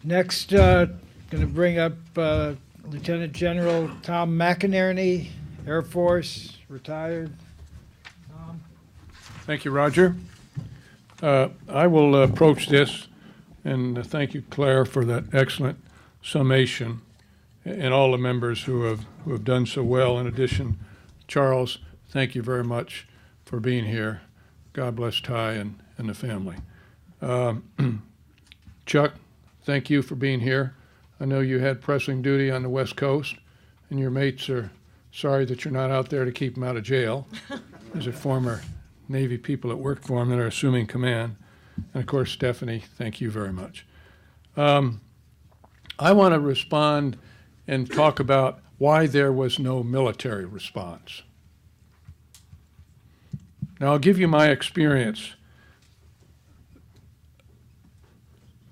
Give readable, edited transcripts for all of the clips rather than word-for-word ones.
Next, going to bring up Lieutenant General Tom McInerney, Air Force, retired. Tom? Thank you, Roger. I will approach this, and thank you, Claire, for that excellent summation, and all the members who have done so well. In addition, Charles, thank you very much for being here. God bless Ty and the family. Chuck, thank you for being here. I know you had pressing duty on the West Coast, and your mates are sorry that you're not out there to keep them out of jail. As a former Navy people that work for them that are assuming command. And of course, Stephanie, thank you very much. I want to respond and talk about why there was no military response. Now, I'll give you my experience.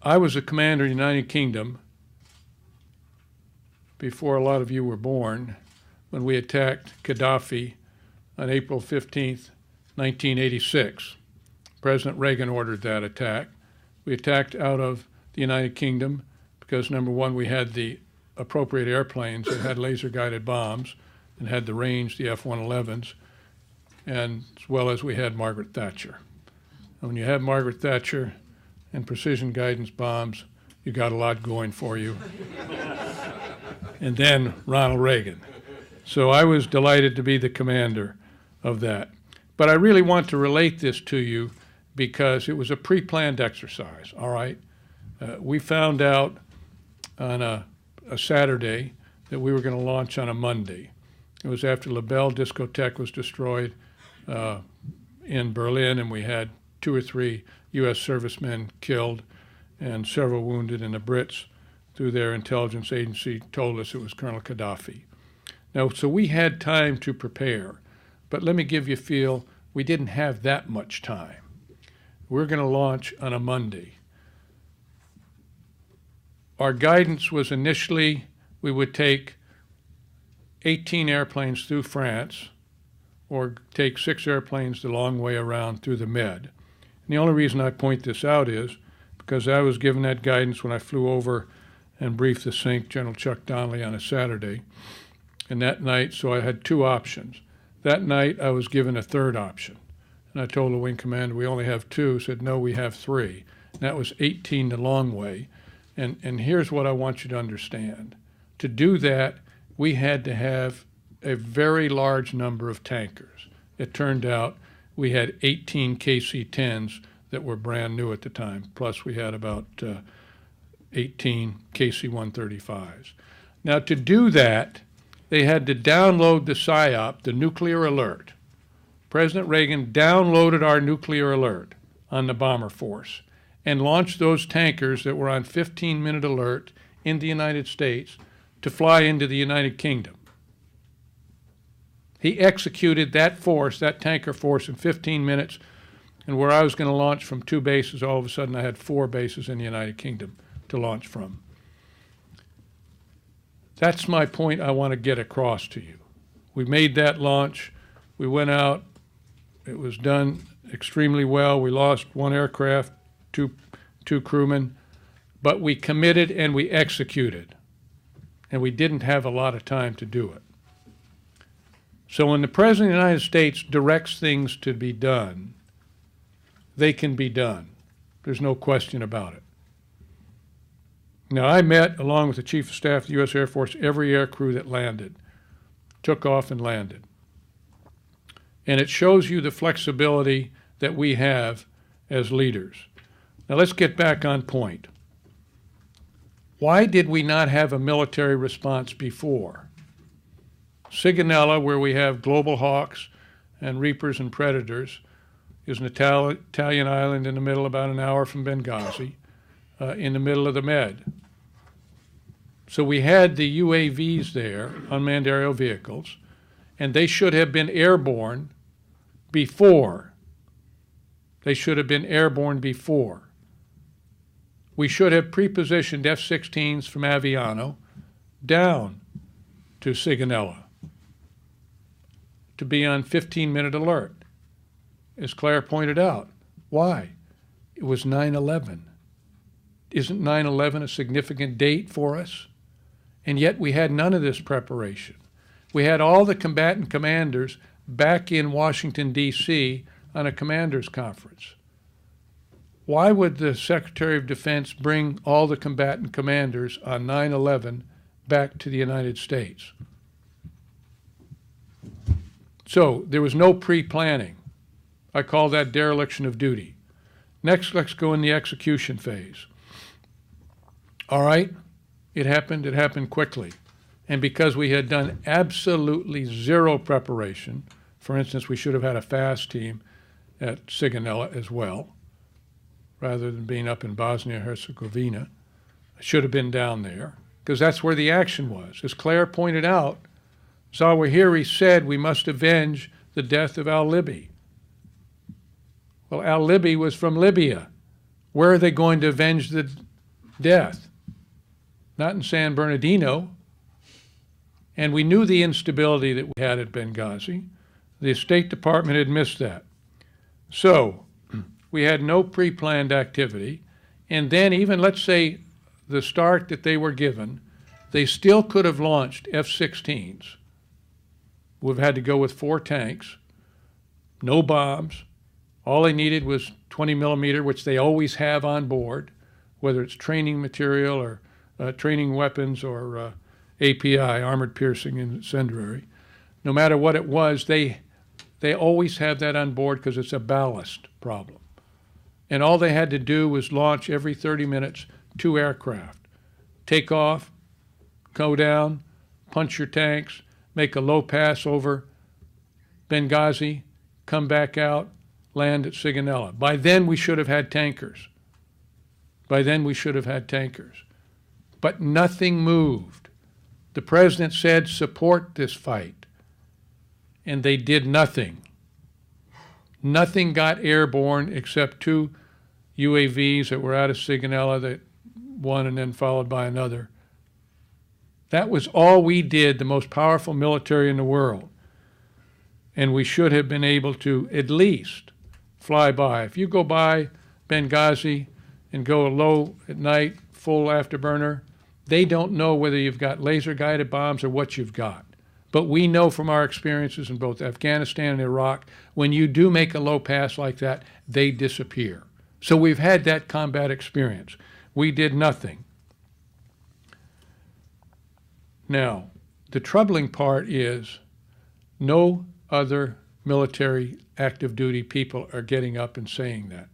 I was a commander in the United Kingdom before a lot of you were born when we attacked Gaddafi on April 15th, 1986. President Reagan ordered that attack. We attacked out of the United Kingdom because, number one, we had the appropriate airplanes that had laser-guided bombs and had the range, the F-111s, and as well as we had Margaret Thatcher. And when you have Margaret Thatcher and precision guidance bombs, you got a lot going for you. And then Ronald Reagan. So I was delighted to be the commander of that. But I really want to relate this to you because it was a pre-planned exercise, all right? We found out on a Saturday that we were going to launch on a Monday. It was after La Belle Discotheque was destroyed in Berlin, and we had 2 or 3 U.S. servicemen killed and several wounded, and the Brits, through their intelligence agency, told us it was Colonel Gaddafi. Now, so we had time to prepare, but let me give you a feel, we didn't have that much time. We're going to launch on a Monday. Our guidance was initially we would take 18 airplanes through France or take 6 airplanes the long way around through the Med. And the only reason I point this out is because I was given that guidance when I flew over and briefed the SINC, General Chuck Donnelly, on a Saturday. And that night, so I had 2 options. That night, I was given a 3rd option. And I told the wing commander, we only have 2. Said, no, we have 3. And that was 18 the long way. And here's what I want you to understand. To do that, we had to have a very large number of tankers. It turned out we had 18 KC-10s that were brand new at the time, plus we had about 18 KC-135s. Now, to do that, they had to download the PSYOP, the nuclear alert. President Reagan downloaded our nuclear alert on the bomber force and launched those tankers that were on 15-minute alert in the United States to fly into the United Kingdom. He executed that force, that tanker force, in 15 minutes, and where I was going to launch from 2 bases, all of a sudden I had 4 bases in the United Kingdom to launch from. That's my point I want to get across to you. We made that launch. We went out. It was done extremely well. We lost 1 aircraft, two crewmen, but we committed and we executed. And we didn't have a lot of time to do it. So when the President of the United States directs things to be done, they can be done. There's no question about it. Now, I met, along with the Chief of Staff of the U.S. Air Force, every air crew that landed, took off and landed. And it shows you the flexibility that we have as leaders. Now, let's get back on point. Why did we not have a military response before? Sigonella, where we have global hawks and reapers and predators, is an Italian island in the middle, about an hour from Benghazi, in the middle of the Med. So we had the UAVs there, unmanned aerial vehicles, and they should have been airborne before. They should have been airborne before. We should have pre-positioned F-16s from Aviano down to Sigonella to be on 15-minute alert, as Claire pointed out. Why? It was 9/11. Isn't 9/11 a significant date for us? And yet we had none of this preparation. We had all the combatant commanders back in Washington, D.C. on a commanders conference. Why would the Secretary of Defense bring all the combatant commanders on 9/11 back to the United States? So there was no pre-planning. I call that dereliction of duty. Next, let's go in the execution phase. All right, it happened quickly. And because we had done absolutely zero preparation, for instance, we should have had a fast team at Sigonella as well, rather than being up in Bosnia-Herzegovina. I should have been down there, because that's where the action was. As Claire pointed out, Zawahiri said we must avenge the death of al-Libi. Well, al-Libi was from Libya. Where are they going to avenge the death? Not in San Bernardino. And we knew the instability that we had at Benghazi. The State Department had missed that. So we had no pre-planned activity. And then even, let's say, the start that they were given, they still could have launched F-16s. We've had to go with 4 tanks, no bombs. All they needed was 20 millimeter, which they always have on board, whether it's training material or training weapons or API, armored piercing incendiary. No matter what it was, they always have that on board because it's a ballast problem. And all they had to do was launch every 30 minutes 2 aircraft. Take off, go down, punch your tanks, make a low pass over Benghazi, come back out, land at Sigonella. By then we should have had tankers. But nothing moved. The president said, support this fight. And they did nothing. Nothing got airborne except 2 UAVs that were out of Sigonella, that one and then followed by another. That was all we did, the most powerful military in the world. And we should have been able to at least fly by. If you go by Benghazi and go low at night, full afterburner, they don't know whether you've got laser-guided bombs or what you've got. But we know from our experiences in both Afghanistan and Iraq, when you do make a low pass like that, they disappear. So we've had that combat experience. We did nothing. Now, the troubling part is no other military active duty people are getting up and saying that.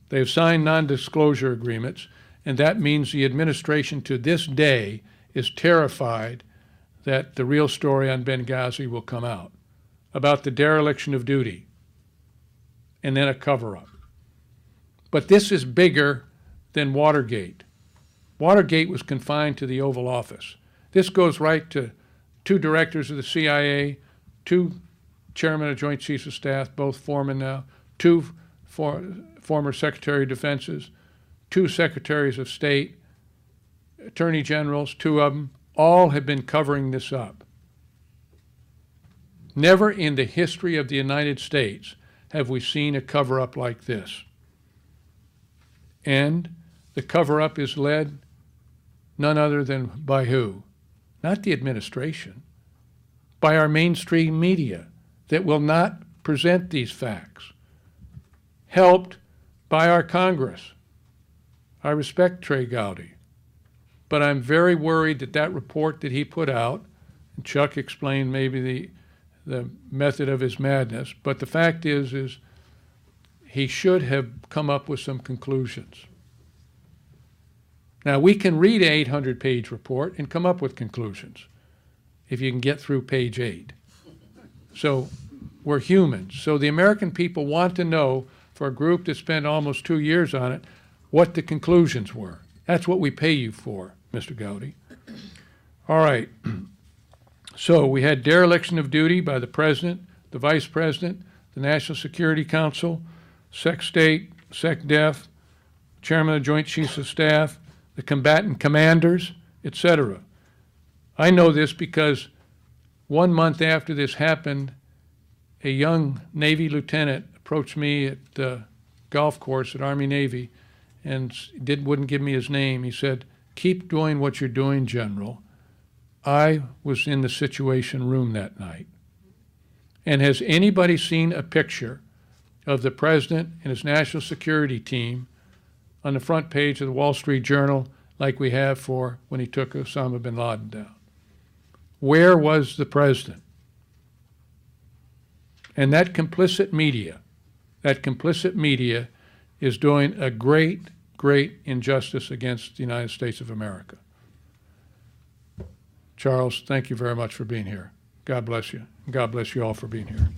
They've signed non-disclosure agreements, and that means the administration to this day is terrified that the real story on Benghazi will come out about the dereliction of duty and then a cover-up. But this is bigger than Watergate. Watergate was confined to the Oval Office. This goes right to 2 directors of the CIA, 2 chairmen of Joint Chiefs of Staff, both foremen now, 2 former Secretary of Defenses, 2 Secretaries of State, Attorney Generals, 2 of them, all have been covering this up. Never in the history of the United States have we seen a cover-up like this. And the cover-up is led none other than by who? Not the administration, by our mainstream media that will not present these facts, helped by our Congress. I respect Trey Gowdy, but I'm very worried that that report that he put out, and Chuck explained maybe the method of his madness, but the fact is he should have come up with some conclusions. Now, we can read an 800-page report and come up with conclusions if you can get through page 8. So we're humans. So the American people want to know, for a group that spent almost 2 years on it, what the conclusions were. That's what we pay you for, Mr. Gowdy. All right. So we had dereliction of duty by the President, the Vice President, the National Security Council, SecState, SecDef, Chairman of Joint Chiefs of Staff, the combatant commanders, etc. I know this because 1 month after this happened, a young Navy lieutenant approached me at the golf course at Army Navy and wouldn't give me his name. He said, "Keep doing what you're doing, General. I was in the Situation Room that night." And has anybody seen a picture of the president and his national security team on the front page of the Wall Street Journal like we have for when he took Osama bin Laden down? Where was the president? And that complicit media is doing a great, great injustice against the United States of America. Charles, thank you very much for being here. God bless you. God bless you all for being here.